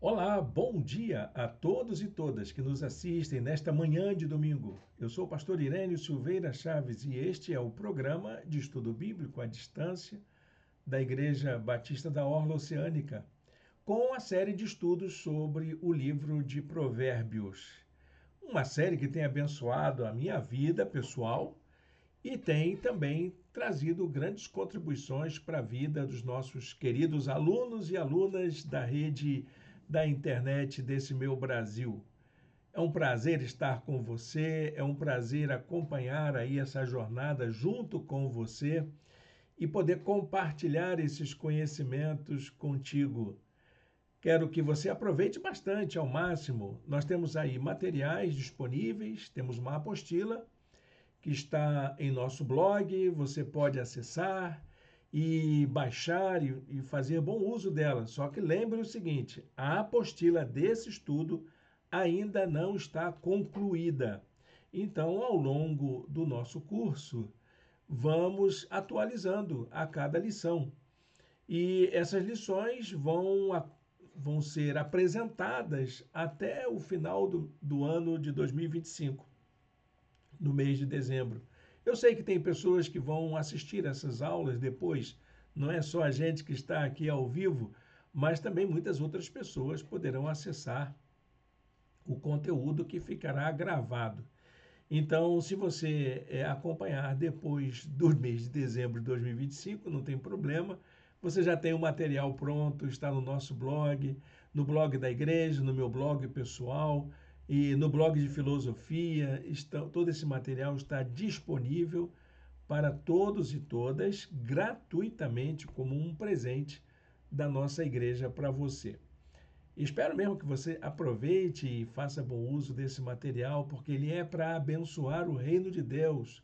Olá, bom dia a todos e todas que nos assistem nesta manhã de domingo. Eu sou o pastor Irênio Silveira Chaves e este é o programa de estudo bíblico à distância da Igreja Batista da Orla Oceânica, com a série de estudos sobre o livro de Provérbios. Uma série que tem abençoado a minha vida pessoal e tem também trazido grandes contribuições para a vida dos nossos queridos alunos e alunas da rede da internet desse meu Brasil. É um prazer estar com você, é um prazer acompanhar aí essa jornada junto com você e poder compartilhar esses conhecimentos contigo. Quero que você aproveite bastante ao máximo. Nós temos aí materiais disponíveis, temos uma apostila que está em nosso blog, você pode acessar e baixar e fazer bom uso dela. Só que lembre o seguinte: a apostila desse estudo ainda não está concluída. Então, ao longo do nosso curso, vamos atualizando a cada lição. E essas lições vão ser apresentadas até o final do ano de 2025, no mês de dezembro. Eu sei que tem pessoas que vão assistir essas aulas depois, não é só a gente que está aqui ao vivo, mas também muitas outras pessoas poderão acessar o conteúdo que ficará gravado. Então, se você acompanhar depois do mês de dezembro de 2025, não tem problema. Você já tem o material pronto, está no nosso blog, no blog da igreja, no meu blog pessoal e no blog de filosofia. Todo esse material está disponível para todos e todas, gratuitamente, como um presente da nossa igreja para você. Espero mesmo que você aproveite e faça bom uso desse material, porque ele é para abençoar o reino de Deus,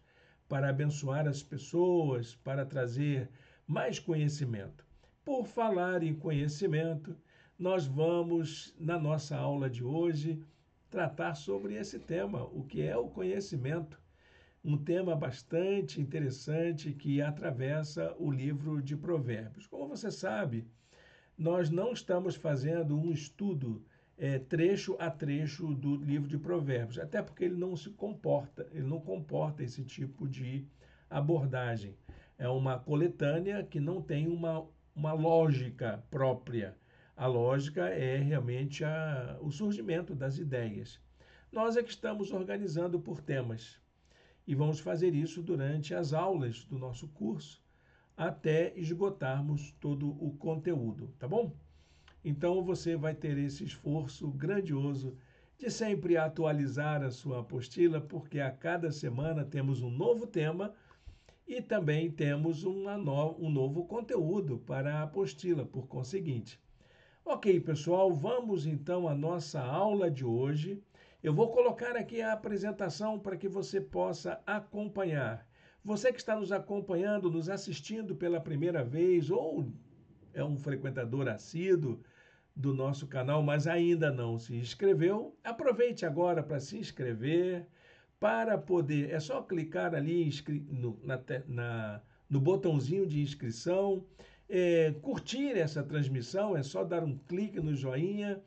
para abençoar as pessoas, para trazer mais conhecimento. Por falar em conhecimento, nós vamos, na nossa aula de hoje, tratar sobre esse tema, o que é o conhecimento. Um tema bastante interessante que atravessa o livro de Provérbios. Como você sabe, nós não estamos fazendo um estudo trecho a trecho do livro de Provérbios, até porque ele não comporta esse tipo de abordagem. É uma coletânea que não tem uma lógica própria. A lógica é realmente o surgimento das ideias. Nós é que estamos organizando por temas e vamos fazer isso durante as aulas do nosso curso até esgotarmos todo o conteúdo, tá bom? Então você vai ter esse esforço grandioso de sempre atualizar a sua apostila, porque a cada semana temos um novo tema e também temos um novo conteúdo para a apostila, por conseguinte. Ok, pessoal, vamos então à nossa aula de hoje. Eu vou colocar aqui a apresentação para que você possa acompanhar. Você que está nos acompanhando, nos assistindo pela primeira vez ou é um frequentador assíduo do nosso canal, mas ainda não se inscreveu, aproveite agora para se inscrever, para poder, é só clicar ali no botãozinho de inscrição, curtir essa transmissão, é só dar um clique no joinha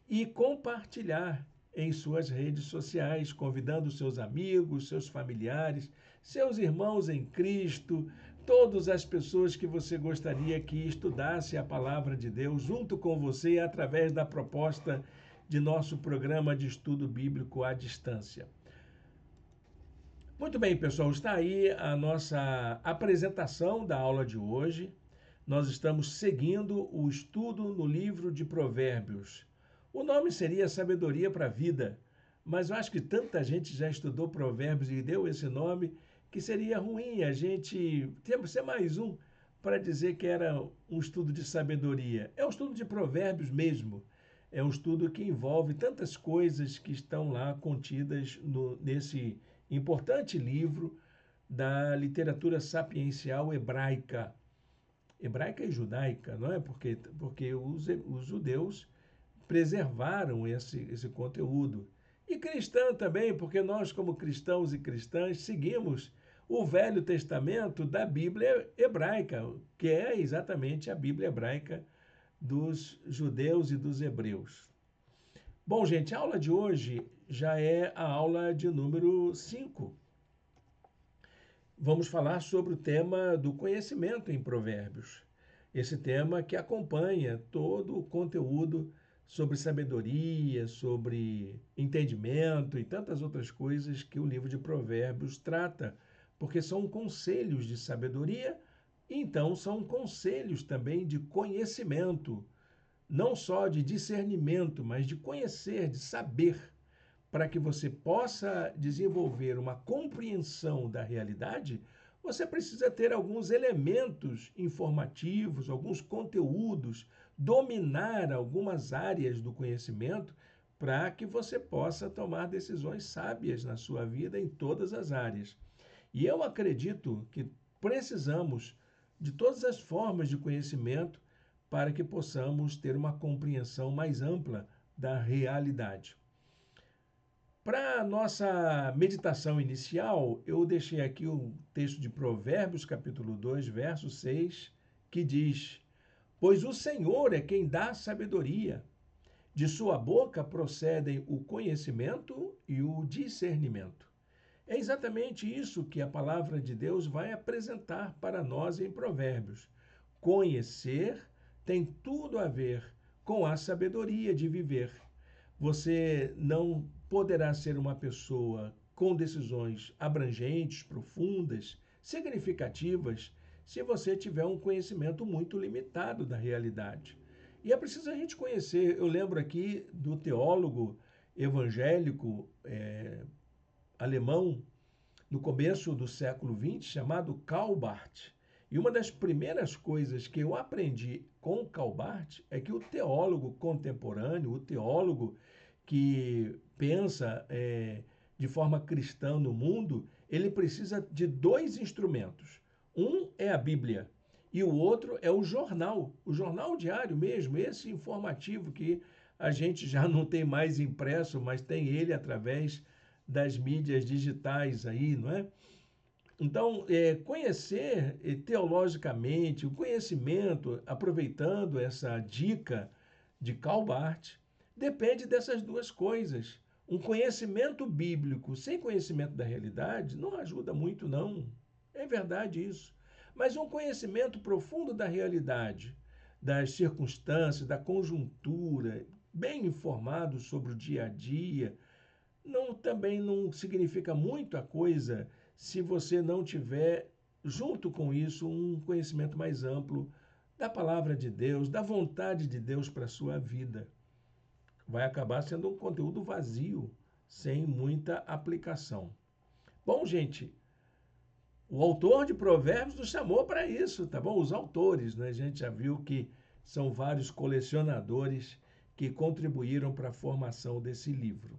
e compartilhar em suas redes sociais, convidando seus amigos, seus familiares, seus irmãos em Cristo, todas as pessoas que você gostaria que estudasse a palavra de Deus junto com você através da proposta de nosso programa de estudo bíblico à distância. Muito bem, pessoal, está aí a nossa apresentação da aula de hoje. Nós estamos seguindo o estudo no livro de Provérbios. O nome seria Sabedoria para a Vida, mas eu acho que tanta gente já estudou Provérbios e deu esse nome que seria ruim a gente ser mais um para dizer que era um estudo de sabedoria. É um estudo de Provérbios mesmo. É um estudo que envolve tantas coisas que estão lá contidas nesse importante livro da literatura sapiencial hebraica. Hebraica e judaica, não é? Porque os judeus preservaram esse conteúdo. E cristã também, porque nós, como cristãos e cristãs, seguimos o Velho Testamento da Bíblia hebraica, que é exatamente a Bíblia hebraica dos judeus e dos hebreus. Bom, gente, a aula de hoje já é a aula de número 5. Vamos falar sobre o tema do conhecimento em Provérbios. Esse tema que acompanha todo o conteúdo sobre sabedoria, sobre entendimento e tantas outras coisas que o livro de Provérbios trata, porque são conselhos de sabedoria, e então são conselhos também de conhecimento, não só de discernimento, mas de conhecer, de saber, para que você possa desenvolver uma compreensão da realidade, você precisa ter alguns elementos informativos, alguns conteúdos, dominar algumas áreas do conhecimento para que você possa tomar decisões sábias na sua vida em todas as áreas. E eu acredito que precisamos de todas as formas de conhecimento para que possamos ter uma compreensão mais ampla da realidade. Para a nossa meditação inicial, eu deixei aqui o texto de Provérbios, capítulo 2, verso 6, que diz: Pois o Senhor é quem dá sabedoria, de sua boca procedem o conhecimento e o discernimento. É exatamente isso que a palavra de Deus vai apresentar para nós em Provérbios. Conhecer tem tudo a ver com a sabedoria de viver. Você não poderá ser uma pessoa com decisões abrangentes, profundas, significativas, se você tiver um conhecimento muito limitado da realidade. E é preciso a gente conhecer. Eu lembro aqui do teólogo evangélico alemão, no começo do século XX, chamado Karl Barth. E uma das primeiras coisas que eu aprendi com Karl Barth é que o teólogo contemporâneo, o teólogo que pensa de forma cristã no mundo, ele precisa de dois instrumentos. Um é a Bíblia e o outro é o jornal diário mesmo, esse informativo que a gente já não tem mais impresso, mas tem ele através das mídias digitais aí, não é? Então, conhecer teologicamente, o conhecimento, aproveitando essa dica de Karl Barth, depende dessas duas coisas. Um conhecimento bíblico sem conhecimento da realidade não ajuda muito, não. É verdade isso. Mas um conhecimento profundo da realidade, das circunstâncias, da conjuntura, bem informado sobre o dia a dia, também não significa muita coisa se você não tiver, junto com isso, um conhecimento mais amplo da palavra de Deus, da vontade de Deus para a sua vida. Vai acabar sendo um conteúdo vazio, sem muita aplicação. Bom, gente, o autor de Provérbios nos chamou para isso, tá bom? Os autores, né? A gente já viu que são vários colecionadores que contribuíram para a formação desse livro.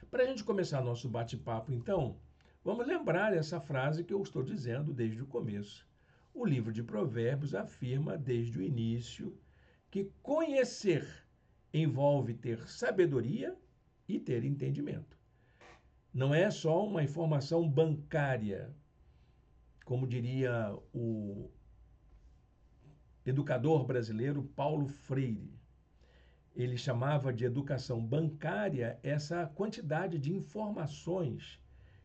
Para a gente começar nosso bate-papo, então, vamos lembrar essa frase que eu estou dizendo desde o começo. O livro de Provérbios afirma desde o início que conhecer envolve ter sabedoria e ter entendimento. Não é só uma informação bancária, como diria o educador brasileiro Paulo Freire. Ele chamava de educação bancária essa quantidade de informações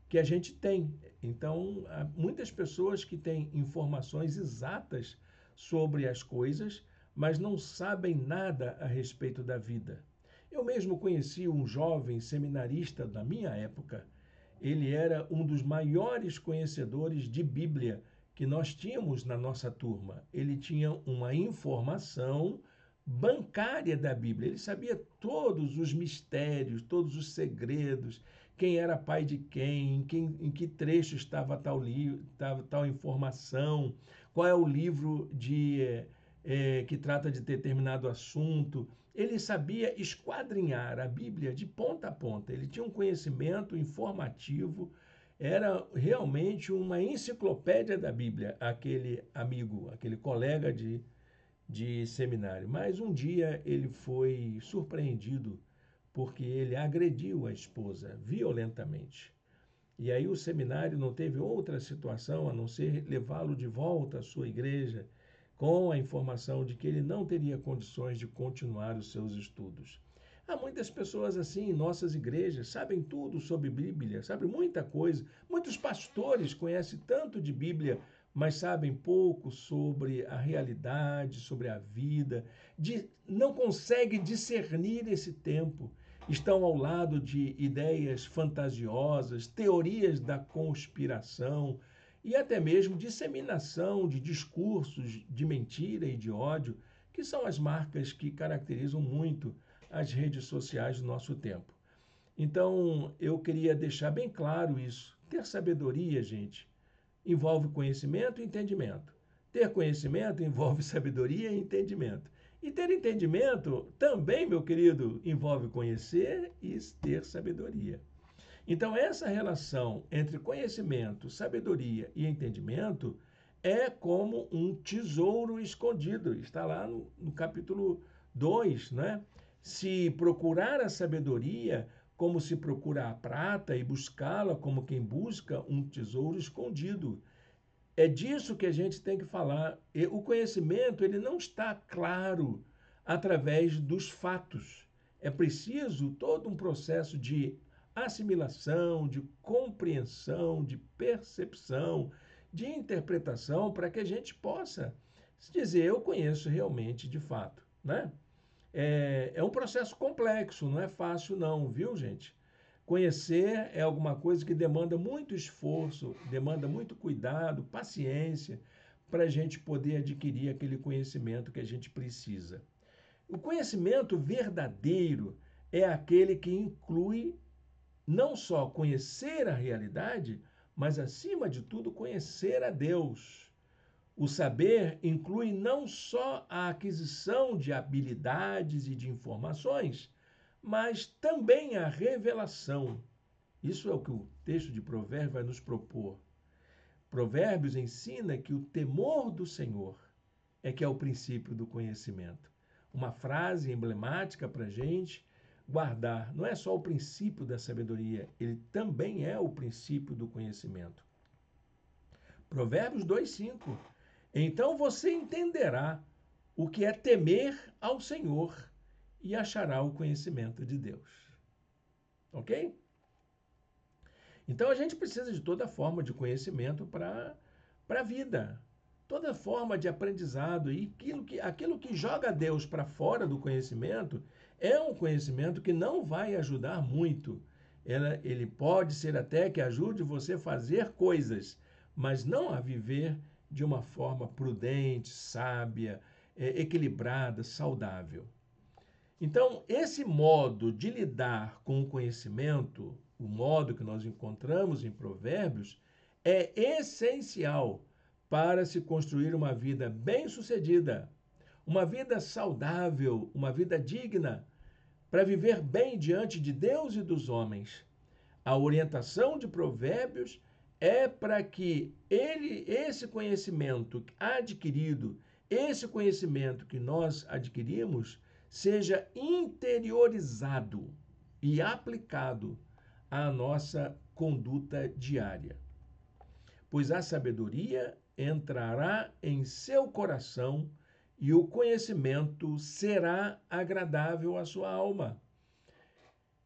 que a gente tem. Então, há muitas pessoas que têm informações exatas sobre as coisas, mas não sabem nada a respeito da vida. Eu mesmo conheci um jovem seminarista da minha época. Ele era um dos maiores conhecedores de Bíblia que nós tínhamos na nossa turma. Ele tinha uma informação bancária da Bíblia. Ele sabia todos os mistérios, todos os segredos, quem era pai de quem, em que trecho estava tal informação, qual é o livro que trata de determinado assunto. Ele sabia esquadrinhar a Bíblia de ponta a ponta. Ele tinha um conhecimento informativo, era realmente uma enciclopédia da Bíblia, aquele amigo, aquele colega de seminário. Mas um dia ele foi surpreendido porque ele agrediu a esposa violentamente. E aí o seminário não teve outra situação a não ser levá-lo de volta à sua igreja, com a informação de que ele não teria condições de continuar os seus estudos. Há muitas pessoas assim em nossas igrejas, sabem tudo sobre Bíblia, sabem muita coisa. Muitos pastores conhecem tanto de Bíblia, mas sabem pouco sobre a realidade, sobre a vida, não conseguem discernir esse tempo. Estão ao lado de ideias fantasiosas, teorias da conspiração e até mesmo disseminação de discursos de mentira e de ódio, que são as marcas que caracterizam muito as redes sociais do nosso tempo. Então, eu queria deixar bem claro isso. Ter sabedoria, gente, envolve conhecimento e entendimento. Ter conhecimento envolve sabedoria e entendimento. E ter entendimento também, meu querido, envolve conhecer e ter sabedoria. Então, essa relação entre conhecimento, sabedoria e entendimento é como um tesouro escondido. Está lá no capítulo 2, né? Se procurar a sabedoria como se procura a prata e buscá-la como quem busca um tesouro escondido. É disso que a gente tem que falar. O conhecimento, ele não está claro através dos fatos. É preciso todo um processo de assimilação, de compreensão, de percepção, de interpretação, para que a gente possa dizer, eu conheço realmente de fato, né? É um processo complexo, não é fácil não, viu, gente? Conhecer é alguma coisa que demanda muito esforço, demanda muito cuidado, paciência, para a gente poder adquirir aquele conhecimento que a gente precisa. O conhecimento verdadeiro é aquele que inclui não só conhecer a realidade, mas, acima de tudo, conhecer a Deus. O saber inclui não só a aquisição de habilidades e de informações, mas também a revelação. Isso é o que o texto de Provérbios vai nos propor. Provérbios ensina que o temor do Senhor é que é o princípio do conhecimento. Uma frase emblemática para a gente guardar. Não é só o princípio da sabedoria, ele também é o princípio do conhecimento. Provérbios 2:5. Então você entenderá o que é temer ao Senhor e achará o conhecimento de Deus. Ok? Então a gente precisa de toda forma de conhecimento para a vida, toda forma de aprendizado. E aquilo que joga Deus para fora do conhecimento é um conhecimento que não vai ajudar muito. Ele pode ser até que ajude você a fazer coisas, mas não a viver de uma forma prudente, sábia, equilibrada, saudável. Então, esse modo de lidar com o conhecimento, o modo que nós encontramos em Provérbios, é essencial para se construir uma vida bem-sucedida, uma vida saudável, uma vida digna, para viver bem diante de Deus e dos homens. A orientação de Provérbios é para que esse conhecimento adquirido, esse conhecimento que nós adquirimos, seja interiorizado e aplicado à nossa conduta diária. Pois a sabedoria entrará em seu coração e o conhecimento será agradável à sua alma.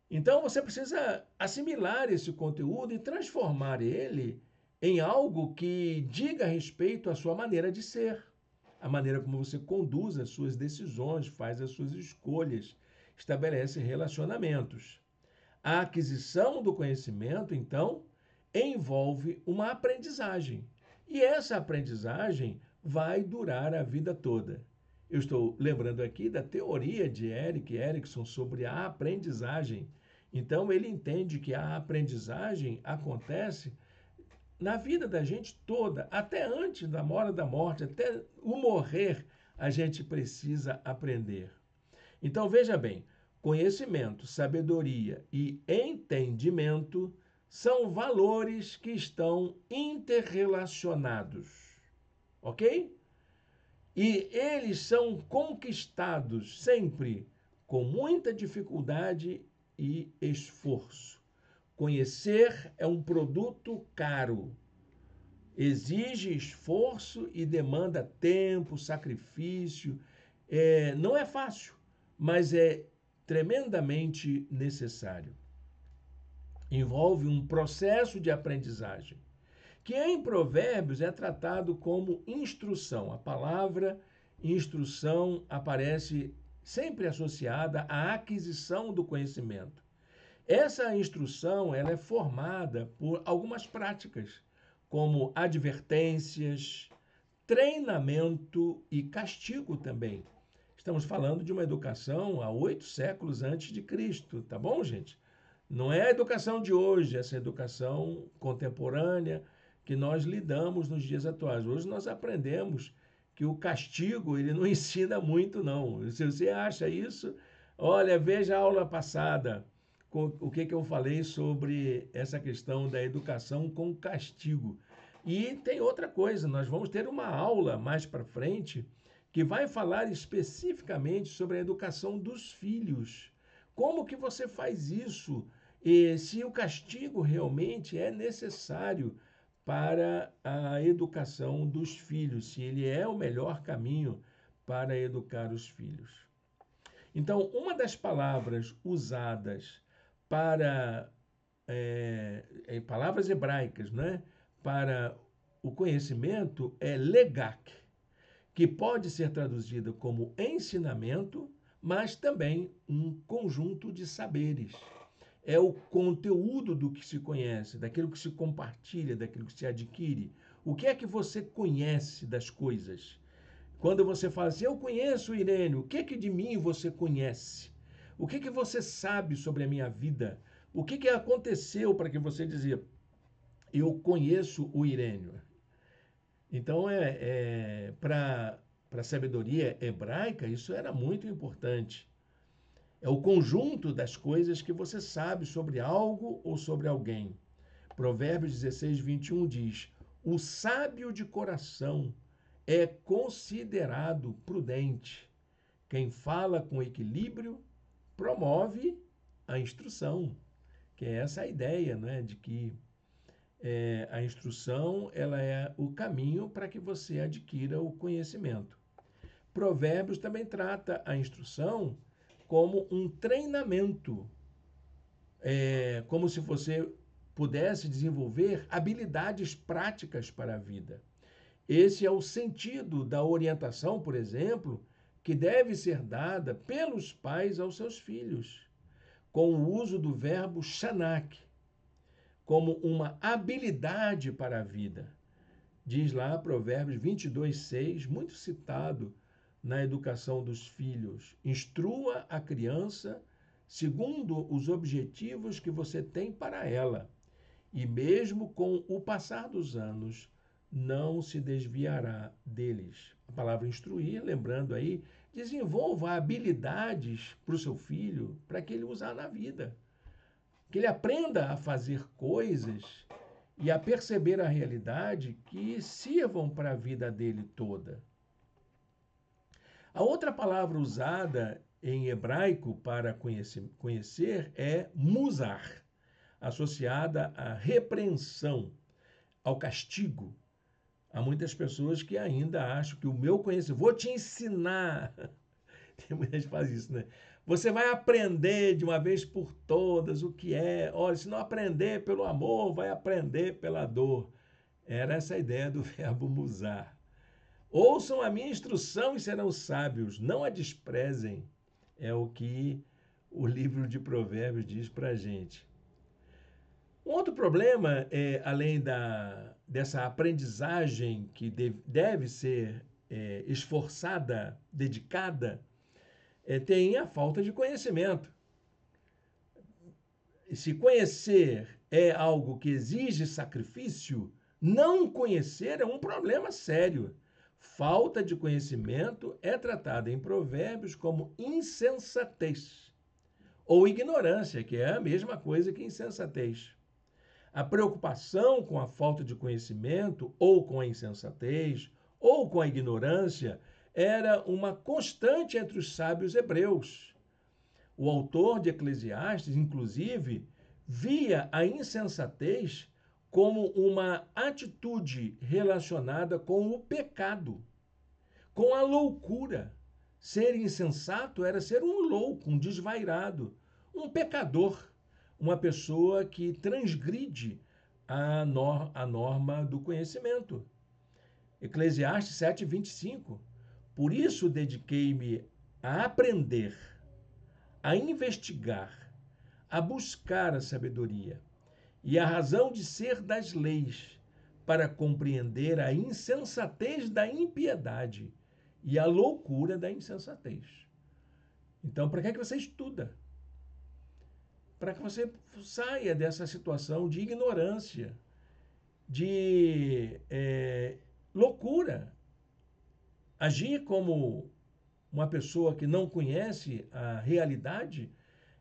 Então você precisa assimilar esse conteúdo e transformar ele em algo que diga respeito à sua maneira de ser, a maneira como você conduz as suas decisões, faz as suas escolhas, estabelece relacionamentos. A aquisição do conhecimento, então, envolve uma aprendizagem. E essa aprendizagem vai durar a vida toda. Eu estou lembrando aqui da teoria de Erik Erikson sobre a aprendizagem. Então, ele entende que a aprendizagem acontece na vida da gente toda, até antes da hora da morte, até o morrer, a gente precisa aprender. Então, veja bem, conhecimento, sabedoria e entendimento são valores que estão interrelacionados, ok? E eles são conquistados sempre com muita dificuldade e esforço. Conhecer é um produto caro. exige esforço e demanda tempo, sacrifício. Não é fácil, mas é tremendamente necessário. Envolve um processo de aprendizagem, que em Provérbios é tratado como instrução. A palavra instrução aparece sempre associada à aquisição do conhecimento. Essa instrução ela é formada por algumas práticas, como advertências, treinamento e castigo também. Estamos falando de uma educação há 8 séculos antes de Cristo, tá bom, gente? Não é a educação de hoje, essa educação contemporânea que nós lidamos nos dias atuais. Hoje nós aprendemos que o castigo ele não ensina muito, não. Se você acha isso, olha, veja a aula passada, o que eu falei sobre essa questão da educação com castigo. E tem outra coisa, nós vamos ter uma aula mais para frente que vai falar especificamente sobre a educação dos filhos. Como que você faz isso? E se o castigo realmente é necessário para a educação dos filhos, se ele é o melhor caminho para educar os filhos. Então, uma das palavras usadas para palavras hebraicas, né, para o conhecimento é legak, que pode ser traduzida como ensinamento, mas também um conjunto de saberes. É o conteúdo do que se conhece, daquilo que se compartilha, daquilo que se adquire. O que é que você conhece das coisas? Quando você fala assim, eu conheço Irênio, o que é que de mim você conhece? O que é que você sabe sobre a minha vida? O que é que aconteceu para que você dizia, eu conheço o Irênio? Então, para a sabedoria hebraica, isso era muito importante. É o conjunto das coisas que você sabe sobre algo ou sobre alguém. Provérbios 16, 21 diz: o sábio de coração é considerado prudente. Quem fala com equilíbrio promove a instrução. Que é essa a ideia, né, de que a instrução ela é o caminho para que você adquira o conhecimento. Provérbios também trata a instrução como um treinamento, como se você pudesse desenvolver habilidades práticas para a vida. Esse é o sentido da orientação, por exemplo, que deve ser dada pelos pais aos seus filhos, com o uso do verbo shanak, como uma habilidade para a vida. Diz lá Provérbios 22, 6, muito citado na educação dos filhos. Instrua a criança segundo os objetivos que você tem para ela, e mesmo com o passar dos anos, não se desviará deles. A palavra instruir, lembrando aí, desenvolva habilidades para o seu filho, para que ele usar na vida. Que ele aprenda a fazer coisas e a perceber a realidade que sirvam para a vida dele toda. A outra palavra usada em hebraico para conhecer é musar, associada à repreensão, ao castigo. Há muitas pessoas que ainda acham que o meu conhecimento, vou te ensinar. Tem muita gente que faz isso, né? Você vai aprender de uma vez por todas o que é. Olha, se não aprender pelo amor, vai aprender pela dor. Era essa a ideia do verbo musar. Ouçam a minha instrução e serão sábios, não a desprezem. É o que o livro de Provérbios diz para a gente. Um outro problema, além dessa aprendizagem que deve ser esforçada, dedicada, tem a falta de conhecimento. Se conhecer é algo que exige sacrifício, não conhecer é um problema sério. Falta de conhecimento é tratada em Provérbios como insensatez ou ignorância, que é a mesma coisa que insensatez. A preocupação com a falta de conhecimento, ou com a insensatez, ou com a ignorância, era uma constante entre os sábios hebreus. O autor de Eclesiastes, inclusive, via a insensatez como uma atitude relacionada com o pecado, com a loucura. Ser insensato era ser um louco, um desvairado, um pecador, uma pessoa que transgride a norma do conhecimento. Eclesiastes 7:25. Por isso dediquei-me a aprender, a investigar, a buscar a sabedoria e a razão de ser das leis, para compreender a insensatez da impiedade e a loucura da insensatez. Então, para que é que você estuda? Para que você saia dessa situação de ignorância, de loucura. Agir como uma pessoa que não conhece a realidade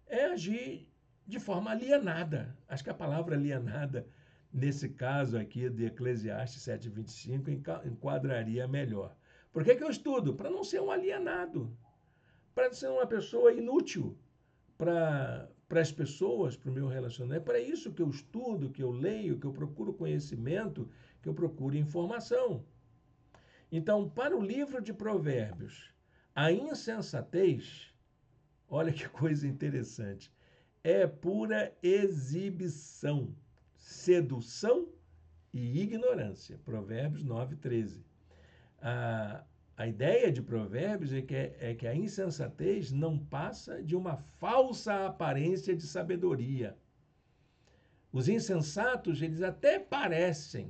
é agir de forma alienada. Acho que a palavra alienada, nesse caso aqui de Eclesiastes 7:25, enquadraria melhor. Por que eu estudo? Para não ser um alienado, para ser uma pessoa inútil para as pessoas, para o meu relacionamento. É para isso que eu estudo, que eu leio, que eu procuro conhecimento, que eu procuro informação. Então, para o livro de Provérbios, a insensatez, olha que coisa interessante, é pura exibição, sedução e ignorância. Provérbios 9:13. A ideia de Provérbios é que a insensatez não passa de uma falsa aparência de sabedoria. Os insensatos, eles até parecem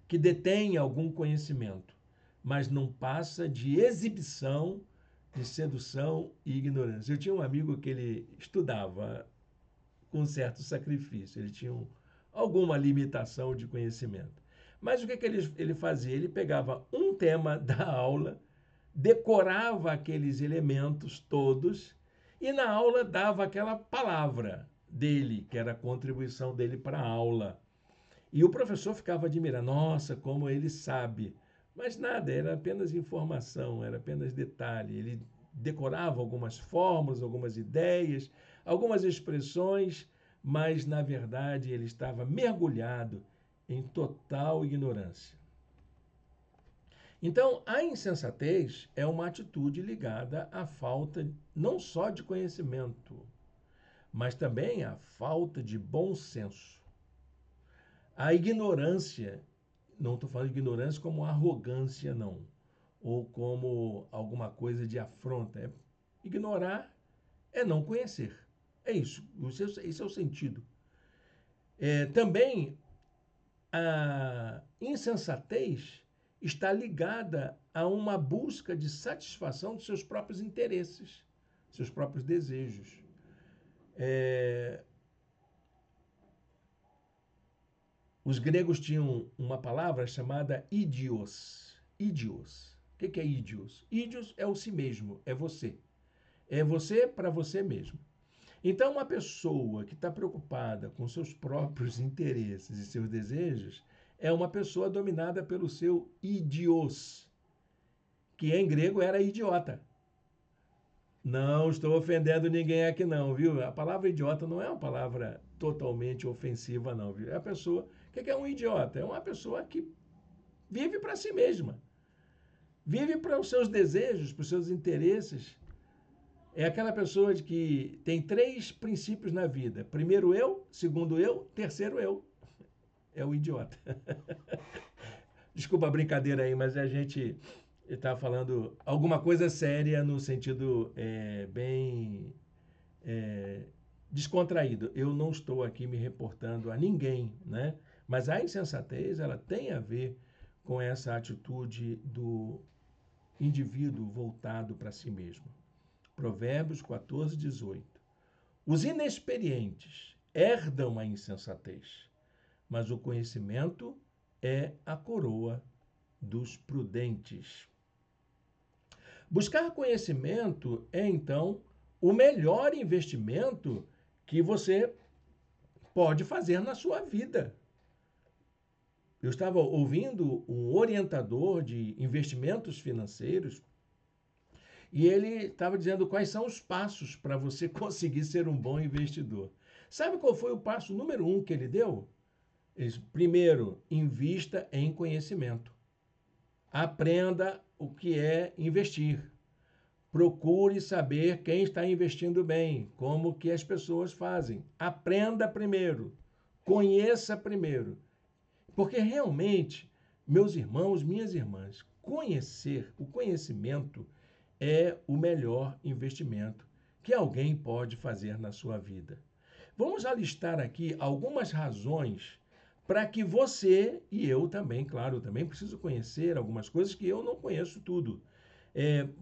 que detêm algum conhecimento, mas não passa de exibição, de sedução e ignorância. Eu tinha um amigo que ele estudava com certo sacrifício, ele tinha alguma limitação de conhecimento. Mas o que ele fazia? Ele pegava um tema da aula, decorava aqueles elementos todos e na aula dava aquela palavra dele, que era a contribuição dele para a aula. E o professor ficava admirando, nossa, como ele sabe. Mas nada, era apenas informação, era apenas detalhe. Ele decorava algumas fórmulas, algumas ideias, algumas expressões, mas na verdade ele estava mergulhado em total ignorância. Então, a insensatez é uma atitude ligada à falta não só de conhecimento, mas também à falta de bom senso. A ignorância, não estou falando de ignorância como arrogância, não, ou como alguma coisa de afronta. Ignorar é não conhecer. É isso, esse é o sentido. Também a insensatez está ligada a uma busca de satisfação dos seus próprios interesses, seus próprios desejos. Os gregos tinham uma palavra chamada idios. Idios. O que é idios? Idios é o si mesmo, é você. É você para você mesmo. Então, uma pessoa que está preocupada com seus próprios interesses e seus desejos é uma pessoa dominada pelo seu idios, que em grego era idiota. Não estou ofendendo ninguém aqui não, viu? A palavra idiota não é uma palavra totalmente ofensiva não, viu? É a pessoa... O que é um idiota? É uma pessoa que vive para si mesma. Vive para os seus desejos, para os seus interesses. É aquela pessoa de que tem 3 princípios na vida. Primeiro eu, segundo eu, terceiro eu. É o idiota. Desculpa a brincadeira aí, mas a gente está falando alguma coisa séria no sentido bem descontraído. Eu não estou aqui me reportando a ninguém, né? Mas a insensatez, ela tem a ver com essa atitude do indivíduo voltado para si mesmo. Provérbios 14:18. Os inexperientes herdam a insensatez, mas o conhecimento é a coroa dos prudentes. Buscar conhecimento é, então, o melhor investimento que você pode fazer na sua vida. Eu estava ouvindo um orientador de investimentos financeiros e ele estava dizendo quais são os passos para você conseguir ser um bom investidor. Sabe qual foi o passo número 1 que ele deu? Primeiro, invista em conhecimento. Aprenda o que é investir. Procure saber quem está investindo bem, como que as pessoas fazem. Aprenda primeiro, conheça primeiro. Porque realmente, meus irmãos, minhas irmãs, o conhecimento é o melhor investimento que alguém pode fazer na sua vida. Vamos alistar aqui algumas razões para que você e eu também, claro, também preciso conhecer algumas coisas que eu não conheço tudo,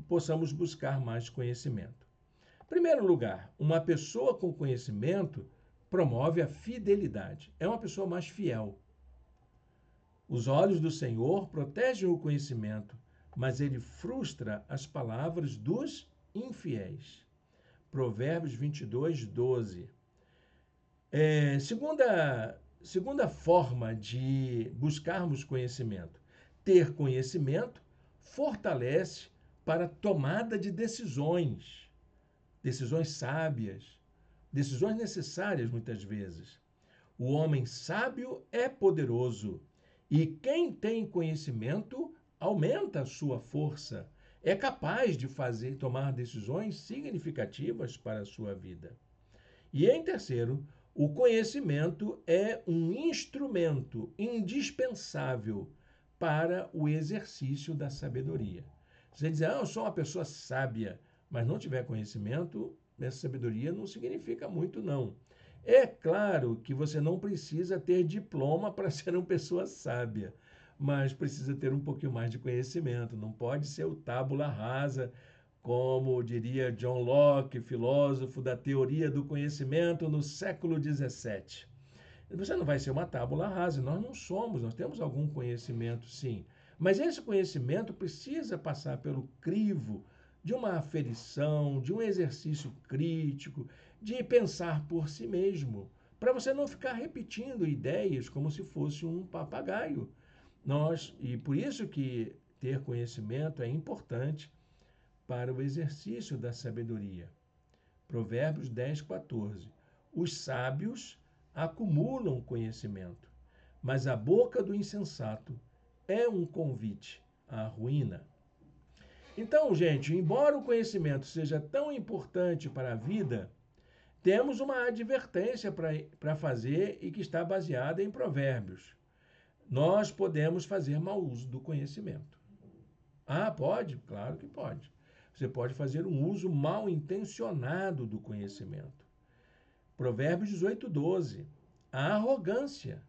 possamos buscar mais conhecimento. Em primeiro lugar, uma pessoa com conhecimento promove a fidelidade. É uma pessoa mais fiel. Os olhos do Senhor protegem o conhecimento, mas ele frustra as palavras dos infiéis. Provérbios 22, 12. Segunda forma de buscarmos conhecimento. Ter conhecimento fortalece para tomada de decisões, decisões sábias, decisões necessárias muitas vezes. O homem sábio é poderoso e quem tem conhecimento aumenta a sua força, é capaz de tomar decisões significativas para a sua vida. E em terceiro, o conhecimento é um instrumento indispensável para o exercício da sabedoria. Você diz, eu sou uma pessoa sábia, mas não tiver conhecimento, essa sabedoria não significa muito, não. É claro que você não precisa ter diploma para ser uma pessoa sábia, mas precisa ter um pouquinho mais de conhecimento. Não pode ser o tábula rasa, como diria John Locke, filósofo da teoria do conhecimento no século XVII. Você não vai ser uma tábula rasa, nós não somos, nós temos algum conhecimento, sim. Mas esse conhecimento precisa passar pelo crivo de uma aferição, de um exercício crítico, de pensar por si mesmo, para você não ficar repetindo ideias como se fosse um papagaio. E por isso que ter conhecimento é importante para o exercício da sabedoria. Provérbios 10, 14. Os sábios acumulam conhecimento, mas a boca do insensato é um convite à ruína. Então, gente, embora o conhecimento seja tão importante para a vida, temos uma advertência para fazer e que está baseada em Provérbios. Nós podemos fazer mau uso do conhecimento. Ah, pode? Claro que pode. Você pode fazer um uso mal intencionado do conhecimento. Provérbios 18, 12. A arrogância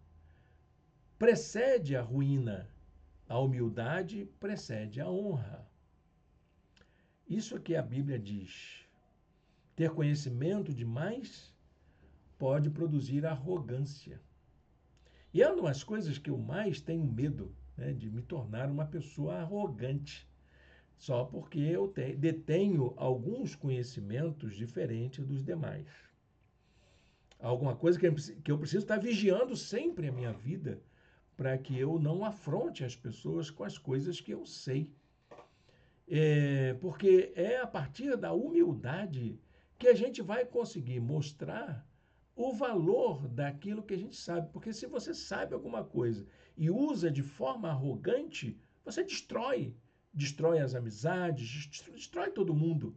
precede a ruína, a humildade precede a honra. Isso é que a Bíblia diz. Ter conhecimento demais pode produzir arrogância. E é uma das coisas que eu mais tenho medo, né, de me tornar uma pessoa arrogante, só porque eu detenho alguns conhecimentos diferentes dos demais. Alguma coisa que eu preciso estar vigiando sempre a minha vida para que eu não afronte as pessoas com as coisas que eu sei. Porque é a partir da humildade que a gente vai conseguir mostrar o valor daquilo que a gente sabe. Porque se você sabe alguma coisa e usa de forma arrogante, você destrói as amizades, destrói todo mundo.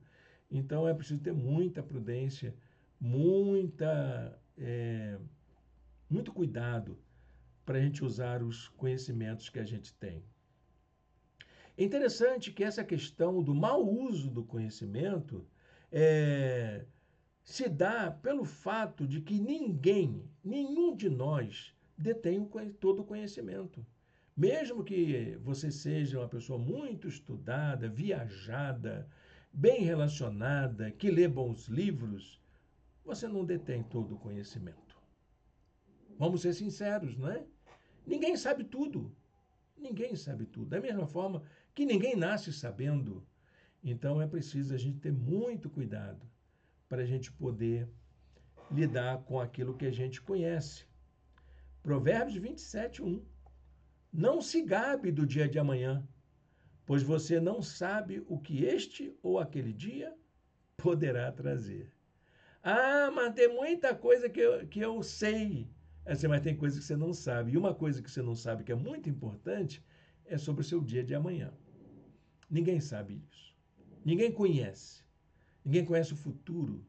Então é preciso ter muita prudência, muito cuidado para a gente usar os conhecimentos que a gente tem. É interessante que essa questão do mau uso do conhecimento se dá pelo fato de que nenhum de nós detém todo o conhecimento. Mesmo que você seja uma pessoa muito estudada, viajada, bem relacionada, que lê bons livros, você não detém todo o conhecimento. Vamos ser sinceros, não é? Ninguém sabe tudo. Ninguém sabe tudo. Da mesma forma que ninguém nasce sabendo. Então é preciso a gente ter muito cuidado para a gente poder lidar com aquilo que a gente conhece. Provérbios 27, 1. Não se gabe do dia de amanhã, pois você não sabe o que este ou aquele dia poderá trazer. Ah, mas tem muita coisa que eu sei, Assim, mas tem coisas que você não sabe. E uma coisa que você não sabe que é muito importante é sobre o seu dia de amanhã. Ninguém sabe isso. Ninguém conhece. Ninguém conhece o futuro.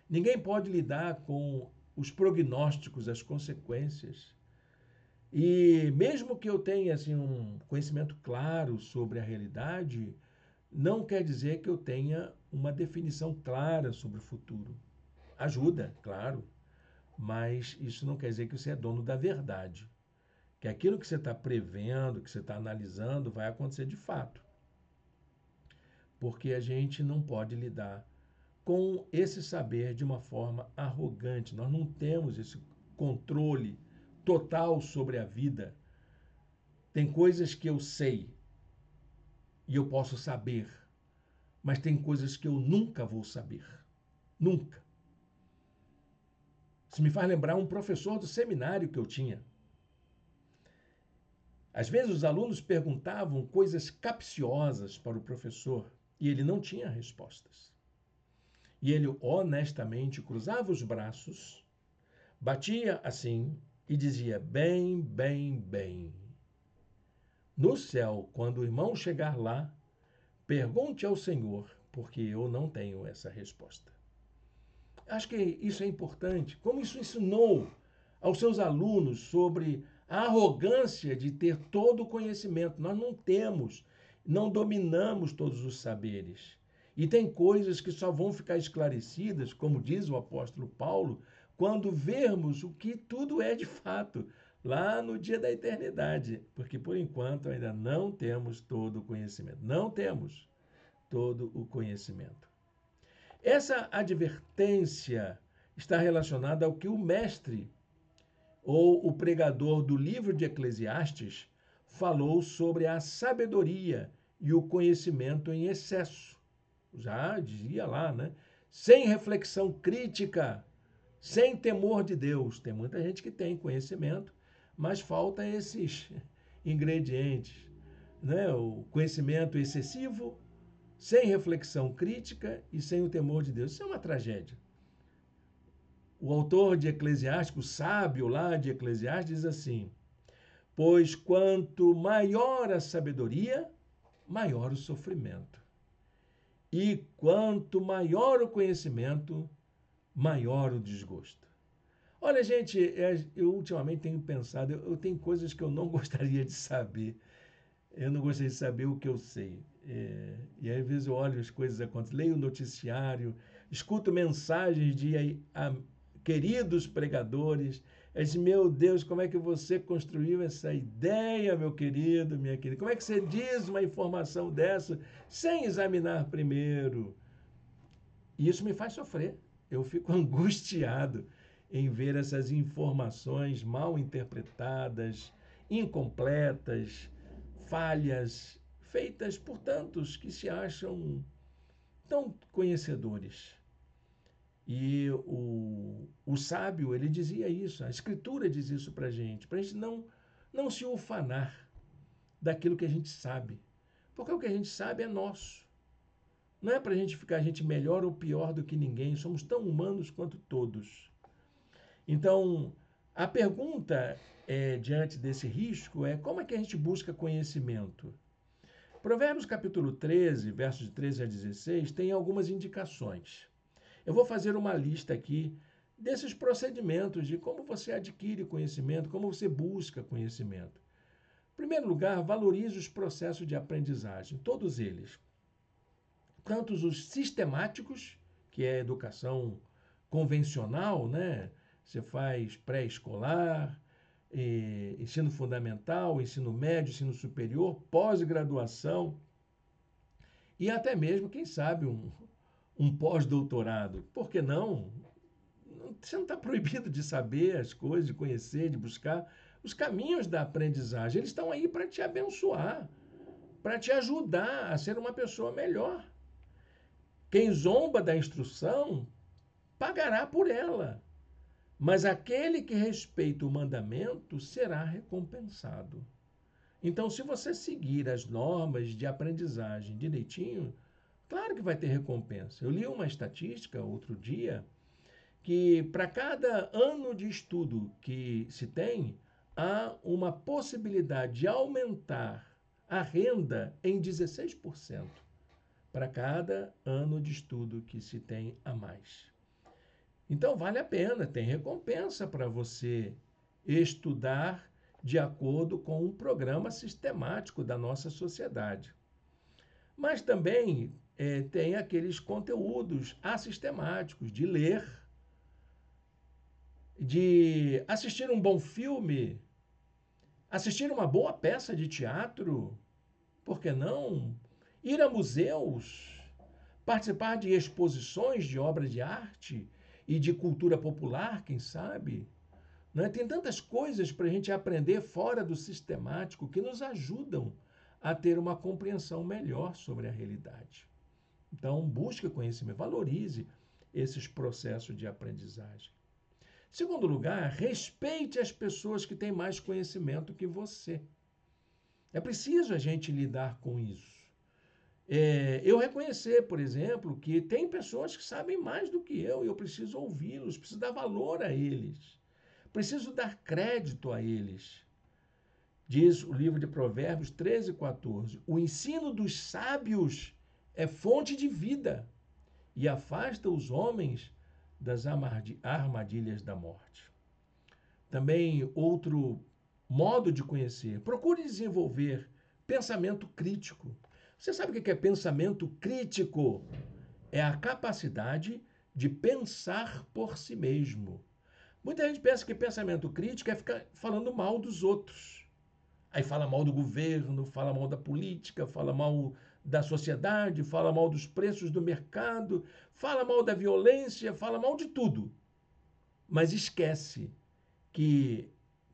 Ninguém pode lidar com os prognósticos, as consequências. E mesmo que eu tenha assim, um conhecimento claro sobre a realidade, não quer dizer que eu tenha uma definição clara sobre o futuro. Ajuda, claro, mas isso não quer dizer que você é dono da verdade. Que aquilo que você está prevendo, que você está analisando, vai acontecer de fato. Porque a gente não pode lidar com esse saber de uma forma arrogante. Nós não temos esse controle total sobre a vida. Tem coisas que eu sei e eu posso saber, mas tem coisas que eu nunca vou saber. Nunca. Isso me faz lembrar um professor do seminário que eu tinha. Às vezes os alunos perguntavam coisas capciosas para o professor e ele não tinha respostas. E ele honestamente cruzava os braços, batia assim e dizia: bem, bem, bem. No céu, quando o irmão chegar lá, pergunte ao Senhor, porque eu não tenho essa resposta. Acho que isso é importante. Como isso ensinou aos seus alunos sobre a arrogância de ter todo o conhecimento. Nós não temos, não dominamos todos os saberes. E tem coisas que só vão ficar esclarecidas, como diz o apóstolo Paulo, quando vermos o que tudo é de fato, lá no dia da eternidade. Porque por enquanto ainda não temos todo o conhecimento. Não temos todo o conhecimento. Essa advertência está relacionada ao que o mestre ou o pregador do livro de Eclesiastes falou sobre a sabedoria e o conhecimento em excesso. Já dizia lá, né? Sem reflexão crítica, sem temor de Deus. Tem muita gente que tem conhecimento, mas falta esses ingredientes, né? O conhecimento excessivo, sem reflexão crítica e sem o temor de Deus. Isso é uma tragédia. O autor de Eclesiastes, o sábio lá de Eclesiastes, diz assim: pois quanto maior a sabedoria, maior o sofrimento. E quanto maior o conhecimento, maior o desgosto. Olha, gente, eu ultimamente tenho pensado, eu tenho coisas que eu não gostaria de saber. Eu não gostaria de saber o que eu sei. E aí, às vezes eu olho as coisas acontecendo, leio o noticiário, escuto mensagens de queridos pregadores. Eu disse, meu Deus, como é que você construiu essa ideia, meu querido, minha querida? Como é que você diz uma informação dessa sem examinar primeiro? E isso me faz sofrer. Eu fico angustiado em ver essas informações mal interpretadas, incompletas, falhas, feitas por tantos que se acham tão conhecedores. E o sábio, ele dizia isso, a Escritura diz isso para a gente não se ufanar daquilo que a gente sabe, porque o que a gente sabe é nosso. Não é para a gente ficar a gente melhor ou pior do que ninguém, somos tão humanos quanto todos. Então, a pergunta diante desse risco é como é que a gente busca conhecimento? Provérbios capítulo 13, versos de 13 a 16, tem algumas indicações. Eu vou fazer uma lista aqui desses procedimentos de como você adquire conhecimento, como você busca conhecimento. Em primeiro lugar, valorize os processos de aprendizagem, todos eles. Tanto os sistemáticos, que é a educação convencional, né? Você faz pré-escolar, ensino fundamental, ensino médio, ensino superior, pós-graduação e até mesmo, quem sabe, um pós-doutorado. Por que não? Você não está proibido de saber as coisas, de conhecer, de buscar. Os caminhos da aprendizagem, eles estão aí para te abençoar, para te ajudar a ser uma pessoa melhor. Quem zomba da instrução pagará por ela, mas aquele que respeita o mandamento será recompensado. Então, se você seguir as normas de aprendizagem direitinho, claro que vai ter recompensa. Eu li uma estatística outro dia que para cada ano de estudo que se tem, há uma possibilidade de aumentar a renda em 16% para cada ano de estudo que se tem a mais. Então, vale a pena, tem recompensa para você estudar de acordo com um programa sistemático da nossa sociedade. Mas também tem aqueles conteúdos assistemáticos de ler, de assistir um bom filme, assistir uma boa peça de teatro, por que não? Ir a museus, participar de exposições de obras de arte e de cultura popular, quem sabe? Não é? Tem tantas coisas para a gente aprender fora do sistemático que nos ajudam a ter uma compreensão melhor sobre a realidade. Então, busque conhecimento, valorize esses processos de aprendizagem. Segundo lugar, respeite as pessoas que têm mais conhecimento que você. É preciso a gente lidar com isso. Eu reconhecer, por exemplo, que tem pessoas que sabem mais do que eu e eu preciso ouvi-los, preciso dar valor a eles, preciso dar crédito a eles. Diz o livro de Provérbios 13:14: o ensino dos sábios é fonte de vida e afasta os homens das armadilhas da morte. Também outro modo de conhecer, procure desenvolver pensamento crítico. Você sabe o que é pensamento crítico? É a capacidade de pensar por si mesmo. Muita gente pensa que pensamento crítico é ficar falando mal dos outros. Aí fala mal do governo, fala mal da política, fala mal da sociedade, fala mal dos preços do mercado, fala mal da violência, fala mal de tudo. Mas esquece que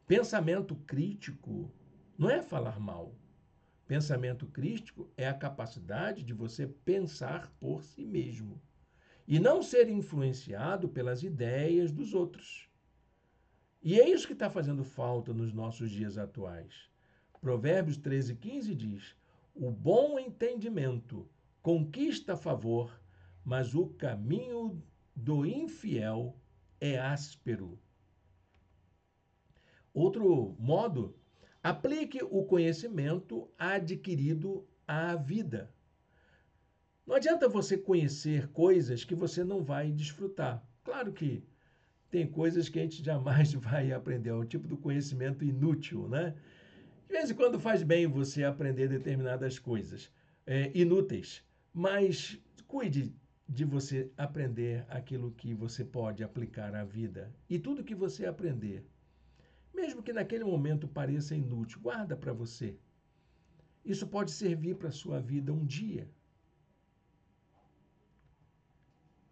pensamento crítico não é falar mal. Pensamento crítico é a capacidade de você pensar por si mesmo e não ser influenciado pelas ideias dos outros. E é isso que está fazendo falta nos nossos dias atuais. Provérbios 13:15 diz: o bom entendimento conquista favor, mas o caminho do infiel é áspero. Outro modo, aplique o conhecimento adquirido à vida. Não adianta você conhecer coisas que você não vai desfrutar. Claro que tem coisas que a gente jamais vai aprender, é o tipo do conhecimento inútil, né? De vez em quando faz bem você aprender determinadas coisas inúteis, mas cuide de você aprender aquilo que você pode aplicar à vida. E tudo que você aprender, mesmo que naquele momento pareça inútil, guarda para você. Isso pode servir para a sua vida um dia.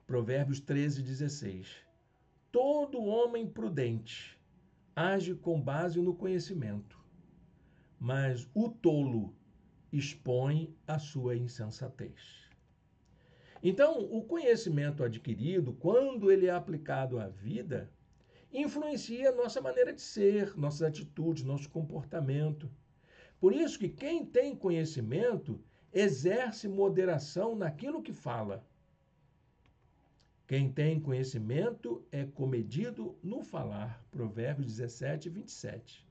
Provérbios 13:16. Todo homem prudente age com base no conhecimento, mas o tolo expõe a sua insensatez. Então, o conhecimento adquirido, quando ele é aplicado à vida, influencia a nossa maneira de ser, nossas atitudes, nosso comportamento. Por isso que quem tem conhecimento exerce moderação naquilo que fala. Quem tem conhecimento é comedido no falar. Provérbios 17:27.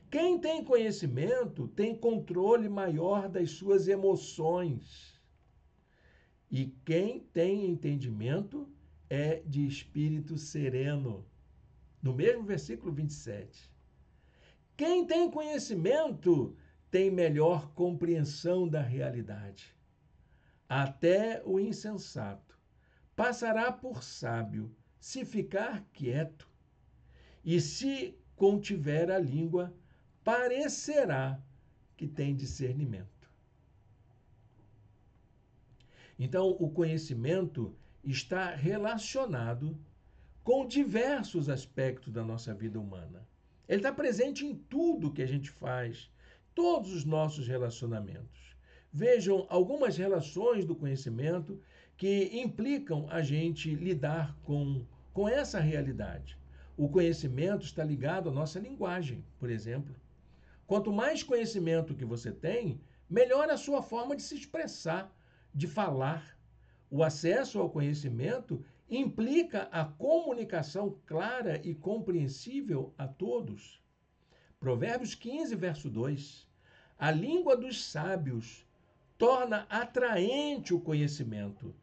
Quem tem conhecimento tem controle maior das suas emoções. E quem tem entendimento é de espírito sereno. No mesmo versículo 27. Quem tem conhecimento tem melhor compreensão da realidade. Até o insensato passará por sábio se ficar quieto, e se contiver a língua, parecerá que tem discernimento. Então, o conhecimento está relacionado com diversos aspectos da nossa vida humana. Ele está presente em tudo que a gente faz, todos os nossos relacionamentos. Vejam algumas relações do conhecimento que implicam a gente lidar com essa realidade. O conhecimento está ligado à nossa linguagem, por exemplo. Quanto mais conhecimento que você tem, melhor a sua forma de se expressar, de falar. O acesso ao conhecimento implica a comunicação clara e compreensível a todos. Provérbios 15, verso 2. A língua dos sábios torna atraente o conhecimento,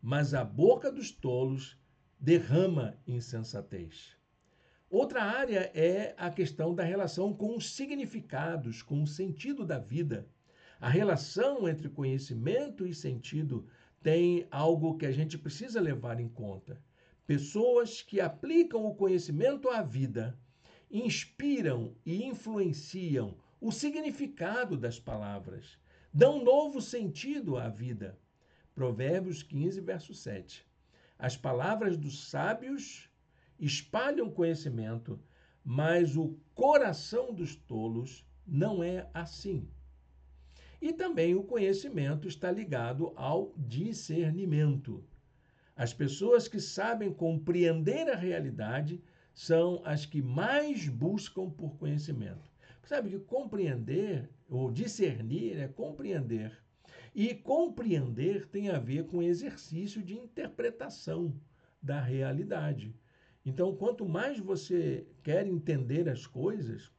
mas a boca dos tolos derrama insensatez. Outra área é a questão da relação com os significados, com o sentido da vida. A relação entre conhecimento e sentido tem algo que a gente precisa levar em conta. Pessoas que aplicam o conhecimento à vida inspiram e influenciam o significado das palavras, dão novo sentido à vida. Provérbios 15, verso 7. As palavras dos sábios espalham conhecimento, mas o coração dos tolos não é assim. E também o conhecimento está ligado ao discernimento. As pessoas que sabem compreender a realidade são as que mais buscam por conhecimento. Sabe que compreender ou discernir é compreender. E compreender tem a ver com exercício de interpretação da realidade. Então, quanto mais você quer entender as coisas,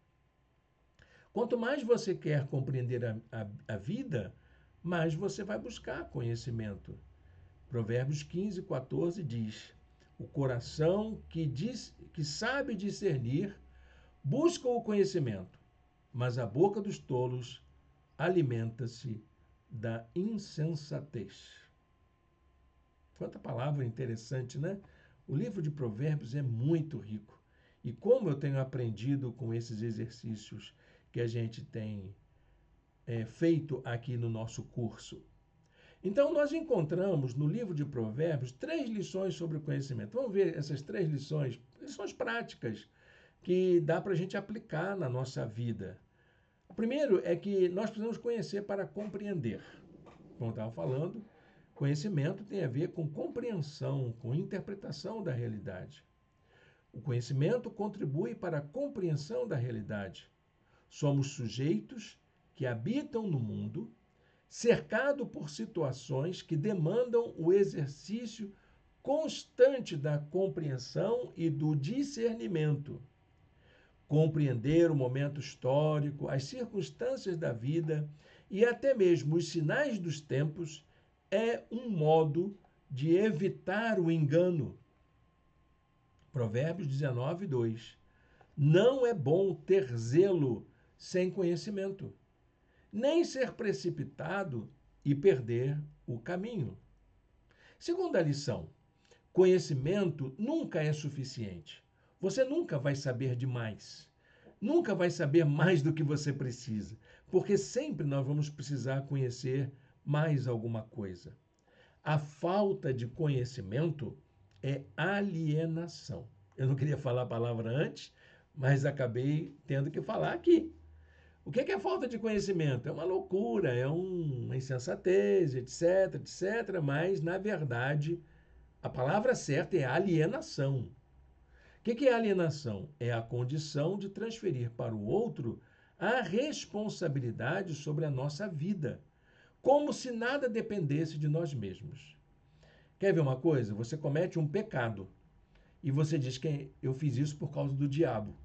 quanto mais você quer compreender a vida, mais você vai buscar conhecimento. Provérbios 15, 14 diz: o coração que sabe discernir busca o conhecimento, mas a boca dos tolos alimenta-se da insensatez. Quanta palavra interessante, né? O livro de Provérbios é muito rico. E como eu tenho aprendido com esses exercícios que a gente tem feito aqui no nosso curso. Então, nós encontramos no livro de Provérbios 3 lições sobre o conhecimento. Vamos ver essas 3 lições práticas, que dá para a gente aplicar na nossa vida. O primeiro é que nós precisamos conhecer para compreender. Como eu estava falando, conhecimento tem a ver com compreensão, com interpretação da realidade. O conhecimento contribui para a compreensão da realidade. Somos sujeitos que habitam no mundo, cercado por situações que demandam o exercício constante da compreensão e do discernimento. Compreender o momento histórico, as circunstâncias da vida e até mesmo os sinais dos tempos é um modo de evitar o engano. Provérbios 19, 2. Não é bom ter zelo sem conhecimento, nem ser precipitado e perder o caminho. Segunda lição: conhecimento nunca é suficiente. Você nunca vai saber demais. Nunca vai saber mais do que você precisa, porque sempre nós vamos precisar conhecer mais alguma coisa. A falta de conhecimento é alienação. Eu não queria falar a palavra antes, mas acabei tendo que falar aqui. O que é falta de conhecimento? É uma loucura, é uma insensatez, etc, etc, mas, na verdade, a palavra certa é alienação. O que é alienação? É a condição de transferir para o outro a responsabilidade sobre a nossa vida, como se nada dependesse de nós mesmos. Quer ver uma coisa? Você comete um pecado e você diz que eu fiz isso por causa do diabo.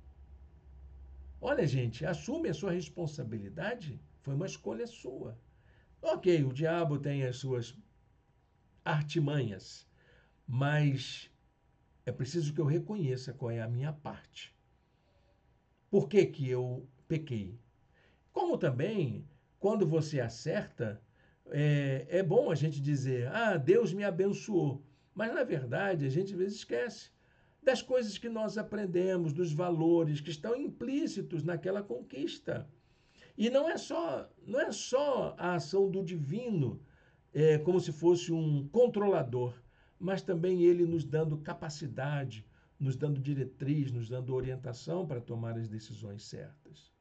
Olha, gente, assume a sua responsabilidade, foi uma escolha sua. Ok, o diabo tem as suas artimanhas, mas é preciso que eu reconheça qual é a minha parte. Por que que eu pequei? Como também, quando você acerta, é bom a gente dizer, Deus me abençoou. Mas, na verdade, a gente às vezes esquece das coisas que nós aprendemos, dos valores que estão implícitos naquela conquista. E não é só a ação do divino, como se fosse um controlador, mas também ele nos dando capacidade, nos dando diretriz, nos dando orientação para tomar as decisões certas.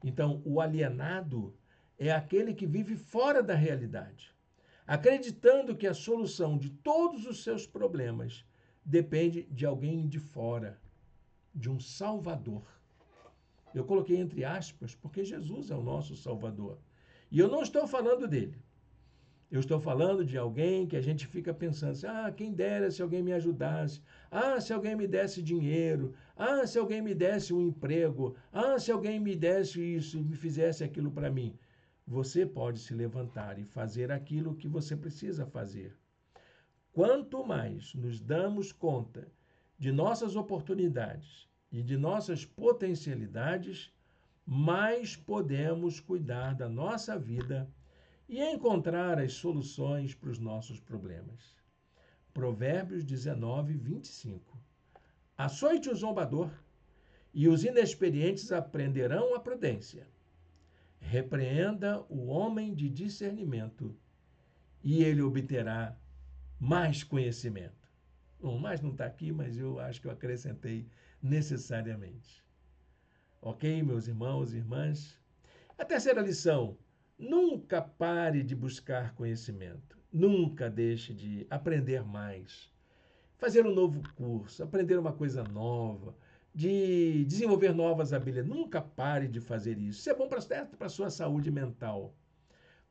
Então, o alienado é aquele que vive fora da realidade, acreditando que a solução de todos os seus problemas depende de alguém de fora, de um Salvador. Eu coloquei entre aspas porque Jesus é o nosso Salvador. E eu não estou falando dele. Eu estou falando de alguém que a gente fica pensando assim, quem dera se alguém me ajudasse, se alguém me desse dinheiro, se alguém me desse um emprego, se alguém me desse isso, me fizesse aquilo para mim. Você pode se levantar e fazer aquilo que você precisa fazer. Quanto mais nos damos conta de nossas oportunidades e de nossas potencialidades, mais podemos cuidar da nossa vida e encontrar as soluções para os nossos problemas. Provérbios 19, 25. Açoite o zombador, e os inexperientes aprenderão a prudência. Repreenda o homem de discernimento, e ele obterá mais conhecimento. Bom, mais não está aqui, mas eu acho que eu acrescentei necessariamente. Ok, meus irmãos e irmãs? A terceira lição: nunca pare de buscar conhecimento. Nunca deixe de aprender mais. Fazer um novo curso, aprender uma coisa nova, de desenvolver novas habilidades. Nunca pare de fazer isso. Isso é bom para a sua saúde mental.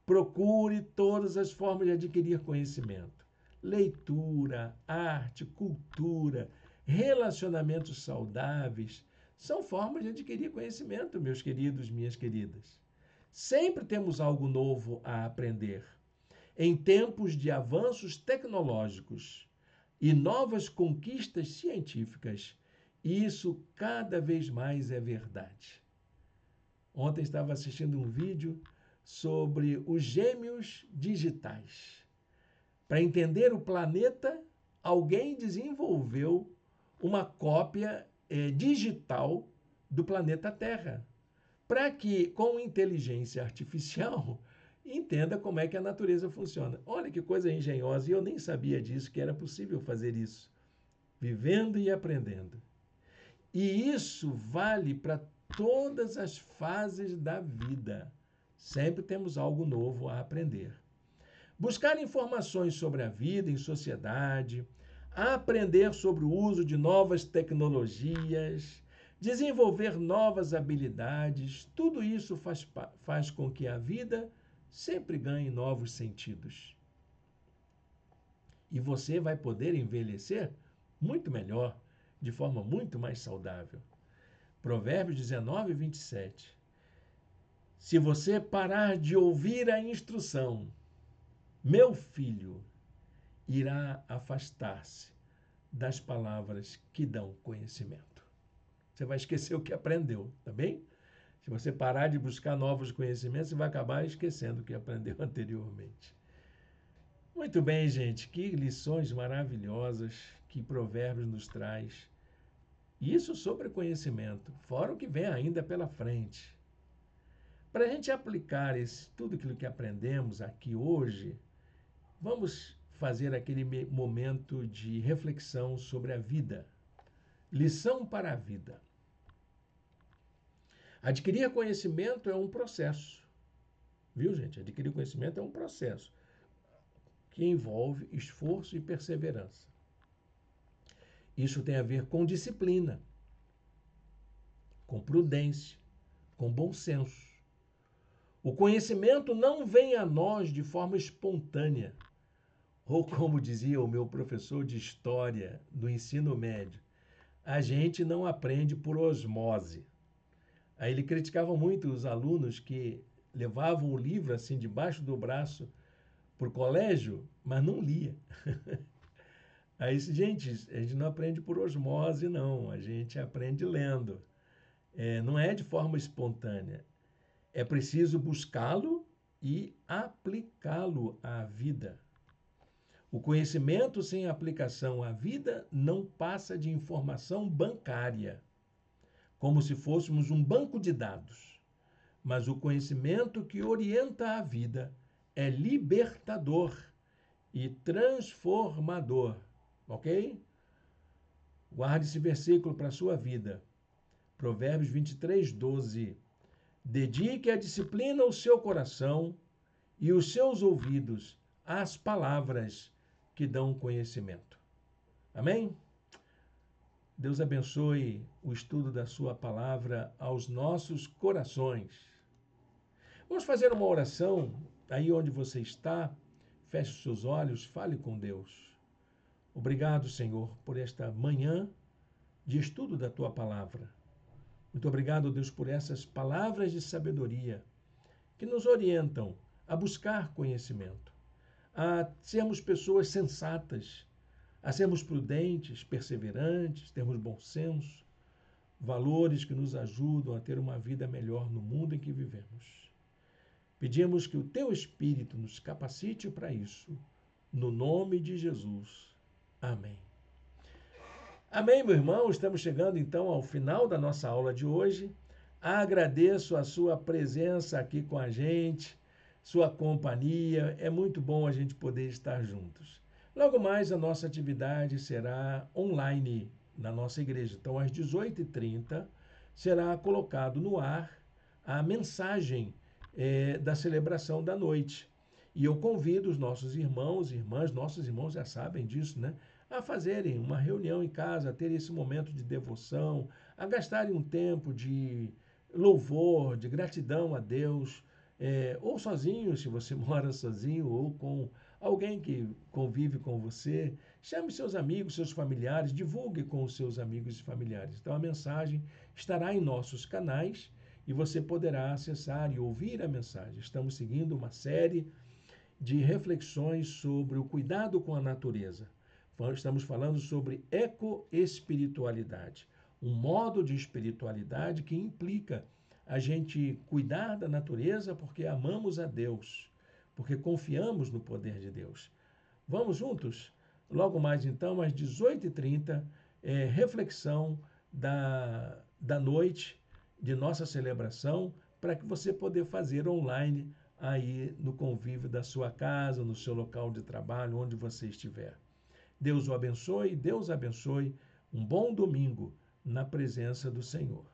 Procure todas as formas de adquirir conhecimento. Leitura, arte, cultura, relacionamentos saudáveis são formas de adquirir conhecimento, meus queridos, minhas queridas. Sempre temos algo novo a aprender. Em tempos de avanços tecnológicos e novas conquistas científicas, isso cada vez mais é verdade. Ontem estava assistindo um vídeo sobre os gêmeos digitais. Para entender o planeta, alguém desenvolveu uma cópia digital do planeta Terra, para que, com inteligência artificial, entenda como é que a natureza funciona. Olha que coisa engenhosa, e eu nem sabia disso, que era possível fazer isso. Vivendo e aprendendo. E isso vale para todas as fases da vida. Sempre temos algo novo a aprender. Buscar informações sobre a vida em sociedade, aprender sobre o uso de novas tecnologias, desenvolver novas habilidades, tudo isso faz com que a vida sempre ganhe novos sentidos. E você vai poder envelhecer muito melhor, de forma muito mais saudável. Provérbios 19, 27. Se você parar de ouvir a instrução, meu filho irá afastar-se das palavras que dão conhecimento. Você vai esquecer o que aprendeu, tá bem? Se você parar de buscar novos conhecimentos, você vai acabar esquecendo o que aprendeu anteriormente. Muito bem, gente, que lições maravilhosas que Provérbios nos traz. Isso sobre conhecimento, fora o que vem ainda pela frente. Para a gente aplicar tudo aquilo que aprendemos aqui hoje, vamos fazer aquele momento de reflexão sobre a vida. Lição para a vida. Adquirir conhecimento é um processo. Viu, gente? Adquirir conhecimento é um processo que envolve esforço e perseverança. Isso tem a ver com disciplina, com prudência, com bom senso. O conhecimento não vem a nós de forma espontânea. Ou como dizia o meu professor de história do ensino médio, a gente não aprende por osmose. Aí ele criticava muito os alunos que levavam o livro assim debaixo do braço para o colégio, mas não lia. Aí disse, gente, a gente não aprende por osmose, não. A gente aprende lendo. Não é de forma espontânea. É preciso buscá-lo e aplicá-lo à vida. O conhecimento sem aplicação à vida não passa de informação bancária, como se fôssemos um banco de dados. Mas o conhecimento que orienta a vida é libertador e transformador. Ok? Guarde esse versículo para a sua vida. Provérbios 23, 12. Dedique a disciplina o seu coração e os seus ouvidos às palavras que dão conhecimento. Amém? Deus abençoe o estudo da sua palavra aos nossos corações. Vamos fazer uma oração aí onde você está. feche os seus olhos, fale com Deus. Obrigado, Senhor, por esta manhã de estudo da Tua Palavra. Muito obrigado, Deus, por essas palavras de sabedoria que nos orientam a buscar conhecimento, a sermos pessoas sensatas, a sermos prudentes, perseverantes, termos bom senso, valores que nos ajudam a ter uma vida melhor no mundo em que vivemos. Pedimos que o Teu Espírito nos capacite para isso, no nome de Jesus. Amém. Amém, meu irmão. Estamos chegando então ao final da nossa aula de hoje. Agradeço a sua presença aqui com a gente, sua companhia. É muito bom a gente poder estar juntos. Logo mais, a nossa atividade será online na nossa igreja. Então, às 18h30, será colocado no ar a mensagem da celebração da noite. E eu convido os nossos irmãos e irmãs, nossos irmãos já sabem disso, né? A fazerem uma reunião em casa, a ter esse momento de devoção, a gastarem um tempo de louvor, de gratidão a Deus, ou sozinho, se você mora sozinho, ou com alguém que convive com você. Chame seus amigos, seus familiares, divulgue com os seus amigos e familiares. Então a mensagem estará em nossos canais e você poderá acessar e ouvir a mensagem. Estamos seguindo uma série de reflexões sobre o cuidado com a natureza. Estamos falando sobre ecoespiritualidade, um modo de espiritualidade que implica a gente cuidar da natureza porque amamos a Deus, porque confiamos no poder de Deus. Vamos juntos? Logo mais então, às 18h30, reflexão da noite de nossa celebração, para que você poder fazer online aí no convívio da sua casa, no seu local de trabalho, onde você estiver. Deus o abençoe, Deus abençoe. Um bom domingo na presença do Senhor.